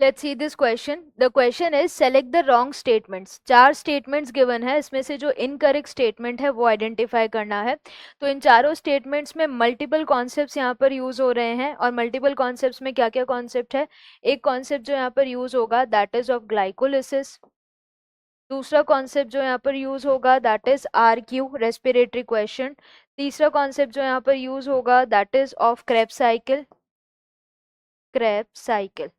Let's see this question. The question is select the wrong statements. 4 statements given है, इसमें से जो incorrect statement है वो आइडेंटिफाई करना है. तो इन चारों स्टेटमेंट्स में मल्टीपल कॉन्सेप्ट्स यहाँ पर यूज हो रहे हैं. और मल्टीपल कॉन्सेप्ट्स में क्या क्या कॉन्सेप्ट है? एक कॉन्सेप्ट जो यहाँ पर यूज होगा दैट इज ऑफ ग्लाइकोलिसिस. दूसरा कॉन्सेप्ट जो यहाँ पर यूज होगा that is RQ, respiratory question. तीसरा कॉन्सेप्ट जो यहाँ पर यूज होगा that is of Krebs cycle. Krebs cycle.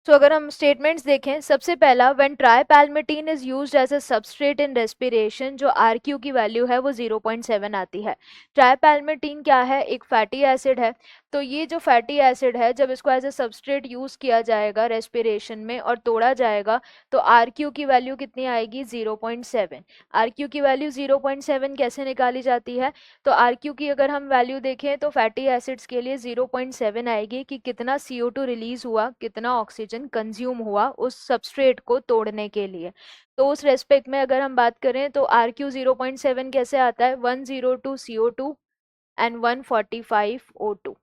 तो अगर हम स्टेटमेंट्स देखें, सबसे पहला, when tripalmitin is used as a substrate in respiration, जो RQ की वैल्यू है वो 0.7 आती है. ट्राइपैल्मिटीन क्या है? एक फैटी एसिड है. तो ये जो फैटी एसिड है, जब इसको एज अ सबस्ट्रेट यूज किया जाएगा रेस्पिरेशन में और तोड़ा जाएगा, तो RQ की वैल्यू कितनी आएगी? 0.7. RQ की वैल्यू 0.7 कैसे निकाली जाती है? तो RQ की अगर हम वैल्यू देखें तो फैटी एसिड्स के लिए 0.7 आएगी कि कितना CO2 रिलीज हुआ, कितना ऑक्सीजन कंज्यूम हुआ उस सबस्ट्रेट को तोड़ने के लिए. तो उस रेस्पेक्ट में अगर हम बात करें तो RQ 0.7 कैसे आता है? 102 CO2 एंड 145 O2.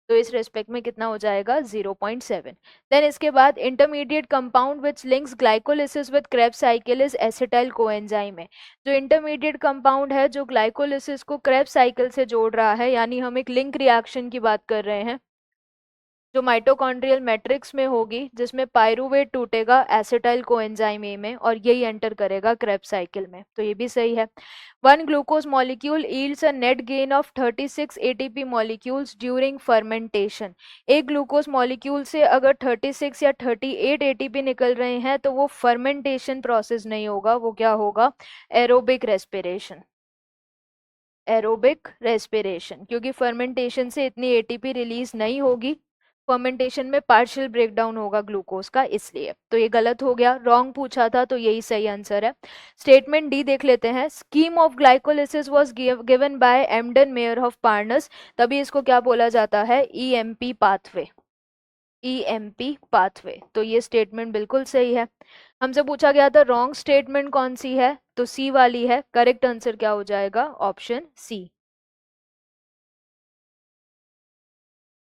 तो इस रेस्पेक्ट में कितना हो जाएगा? 0.7. देन इसके बाद intermediate compound which links glycolysis with Krebs cycle is acetyl coenzyme है. जो इंटरमीडिएट कंपाउंड है जो ग्लाइकोलिसिस को क्रेब्स साइकिल से जोड़ रहा है, यानी हम एक लिंक रिएक्शन की बात कर रहे हैं जो माइटोकॉन्ड्रियल मैट्रिक्स में होगी, जिसमें पायरुवेट टूटेगा एसिटाइल कोएंजाइम ए में और यही एंटर करेगा क्रेब्स साइकिल में. तो ये भी सही है. One glucose molecule yields a net gain of 36 ATP molecules during fermentation. एक ग्लूकोज मॉलिक्यूल से अगर 36 या 38 ATP निकल रहे हैं तो वो फर्मेंटेशन प्रोसेस नहीं होगा, वो क्या होगा? Aerobic respiration. एरोबिक रेस्पिरेशन, क्योंकि फर्मेंटेशन से इतनी ATP रिलीज नहीं होगी, फर्मेंटेशन में पार्शियल ब्रेकडाउन होगा ग्लूकोज का, इसलिए. तो ये गलत हो गया, रॉन्ग पूछा था, तो यही सही आंसर है. स्टेटमेंट डी देख लेते हैं. Scheme of glycolysis was given by Embden Meyerhof Parnas. तभी इसको क्या बोला जाता है? EMP pathway. EMP pathway. तो ये स्टेटमेंट बिल्कुल सही है. हमसे पूछा गया था रॉन्ग स्टेटमेंट कौन सी है, तो सी वाली है. करेक्ट आंसर क्या हो जाएगा? ऑप्शन सी.